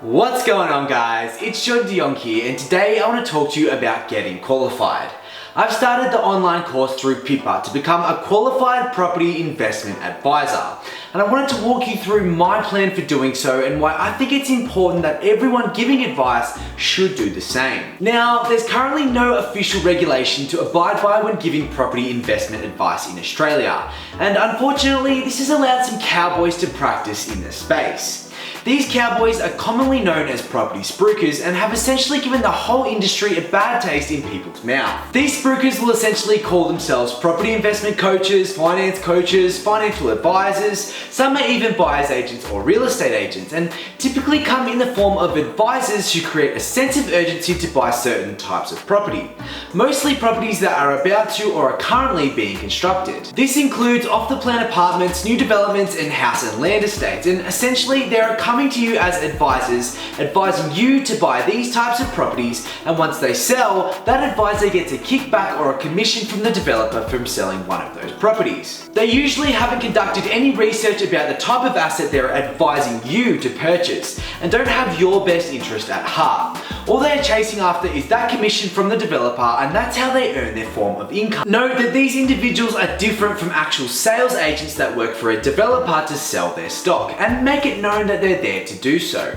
What's going on, guys? It's Sean DeYong here, and today I want to talk to you about getting qualified. I've started the online course through PIPA to become a qualified property investment advisor, and I wanted to walk you through my plan for doing so and why I think it's important that everyone giving advice should do the same. Now, there's currently no official regulation to abide by when giving property investment advice in Australia, and unfortunately this has allowed some cowboys to practice in this space. These cowboys are commonly known as property spruikers and have essentially given the whole industry a bad taste in people's mouth. These spruikers will essentially call themselves property investment coaches, financial advisors, some are even buyer's agents or real estate agents, and typically come in the form of advisors who create a sense of urgency to buy certain types of property. Mostly properties that are about to or are currently being constructed. This includes off-the-plan apartments, new developments, and house and land estates, and essentially they are coming to you as advisors, advising you to buy these types of properties, and once they sell, that advisor gets a kickback or a commission from the developer from selling one of those properties. They usually haven't conducted any research about the type of asset they're advising you to purchase, and don't have your best interest at heart. All they are chasing after is that commission from the developer, and that's how they earn their form of income. Note that these individuals are different from actual sales agents that work for a developer to sell their stock, and make it known that they're there to do so.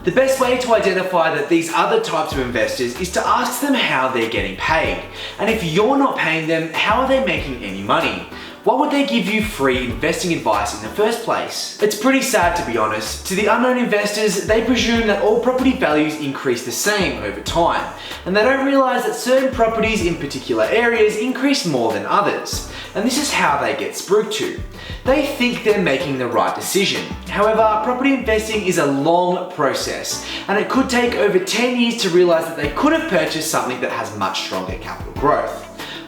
The best way to identify that these other types of investors is to ask them how they're getting paid. And if you're not paying them, how are they making any money? Why would they give you free investing advice in the first place? It's pretty sad, to be honest. To the unknown investors, they presume that all property values increase the same over time, and they don't realize that certain properties in particular areas increase more than others. And this is how they get spooked to. They think they're making the right decision. However, property investing is a long process, and it could take over 10 years to realize that they could have purchased something that has much stronger capital growth.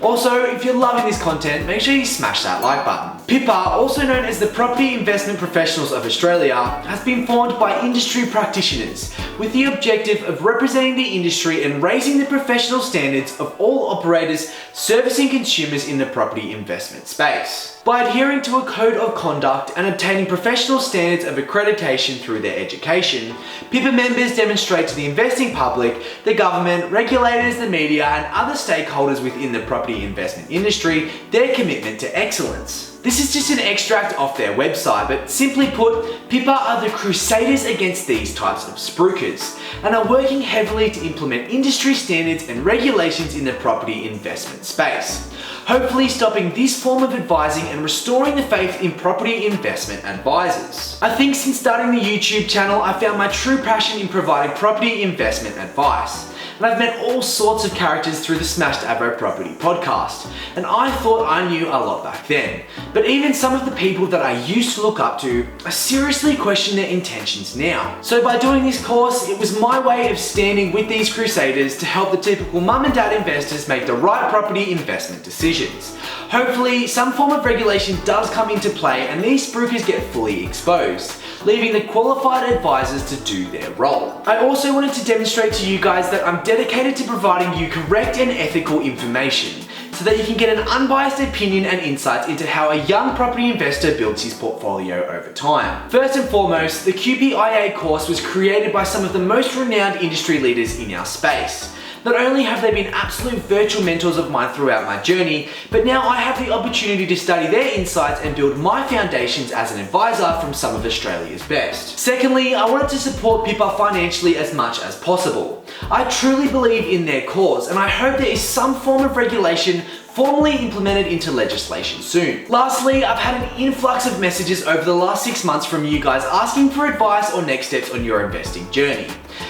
Also, if you're loving this content, make sure you smash that like button. PIPA, also known as the Property Investment Professionals of Australia, has been formed by industry practitioners with the objective of representing the industry and raising the professional standards of all operators servicing consumers in the property investment space. By adhering to a code of conduct and obtaining professional standards of accreditation through their education, PIPA members demonstrate to the investing public, the government, regulators, the media, and other stakeholders within the property investment industry their commitment to excellence. This is just an extract off their website, but simply put, PIPA are the crusaders against these types of spruikers, and are working heavily to implement industry standards and regulations in the property investment space, hopefully stopping this form of advising and restoring the faith in property investment advisors. I think since starting the YouTube channel, I found my true passion in providing property investment advice. And I've met all sorts of characters through the Smashed Avo Property podcast, and I thought I knew a lot back then. But even some of the people that I used to look up to, I seriously question their intentions now. So by doing this course, it was my way of standing with these crusaders to help the typical mum and dad investors make the right property investment decisions. Hopefully, some form of regulation does come into play and these spruikers get fully exposed, leaving the qualified advisors to do their role. I also wanted to demonstrate to you guys that I'm dedicated to providing you correct and ethical information so that you can get an unbiased opinion and insights into how a young property investor builds his portfolio over time. First and foremost, the QPIA course was created by some of the most renowned industry leaders in our space. Not only have they been absolute virtual mentors of mine throughout my journey, but now I have the opportunity to study their insights and build my foundations as an advisor from some of Australia's best. Secondly, I wanted to support PIPA financially as much as possible. I truly believe in their cause, and I hope there is some form of regulation formally implemented into legislation soon. Lastly, I've had an influx of messages over the last 6 months from you guys asking for advice or next steps on your investing journey.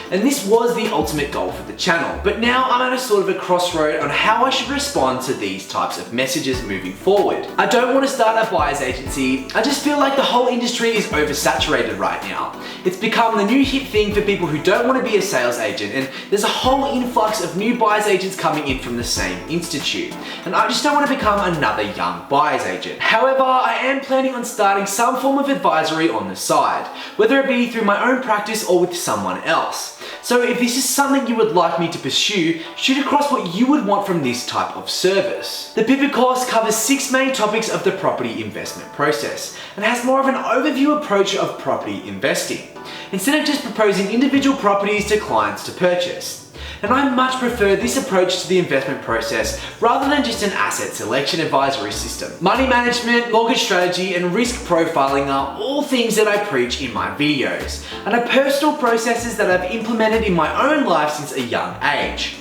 And this was the ultimate goal for the channel, but now I'm at a sort of a crossroad on how I should respond to these types of messages moving forward. I don't want to start a buyer's agency, I just feel like the whole industry is oversaturated right now. It's become the new hip thing for people who don't want to be a sales agent, and there's a whole influx of new buyer's agents coming in from the same institute. And I just don't want to become another young buyer's agent. However, I am planning on starting some form of advisory on the side, whether it be through my own practice or with someone else. So if this is something you would like me to pursue, shoot across what you would want from this type of service. The PIPA course covers 6 main topics of the property investment process and has more of an overview approach of property investing. instead of just proposing individual properties to clients to purchase. And I much prefer this approach to the investment process rather than just an asset selection advisory system. Money management, mortgage strategy, and risk profiling are all things that I preach in my videos, and are personal processes that I've implemented in my own life since a young age.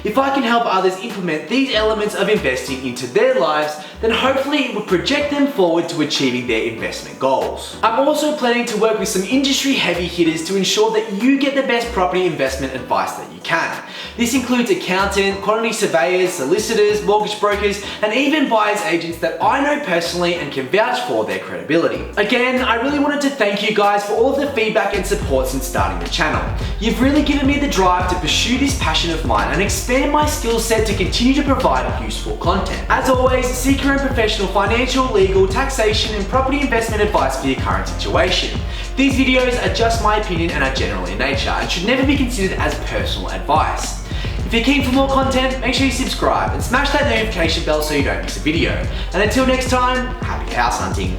If I can help others implement these elements of investing into their lives, then hopefully it will project them forward to achieving their investment goals. I'm also planning to work with some industry heavy hitters to ensure that you get the best property investment advice that you can. This includes accountant, quantity surveyors, solicitors, mortgage brokers, and even buyer's agents that I know personally and can vouch for their credibility. Again, I really wanted to thank you guys for all of the feedback and support since starting the channel. You've really given me the drive to pursue this passion of mine and expand my skill set to continue to provide useful content. As always, seek your own professional financial, legal, taxation, and property investment advice for your current situation. These videos are just my opinion and are general in nature and should never be considered as personal advice. If you're keen for more content, make sure you subscribe and smash that notification bell so you don't miss a video. And until next time, happy house hunting.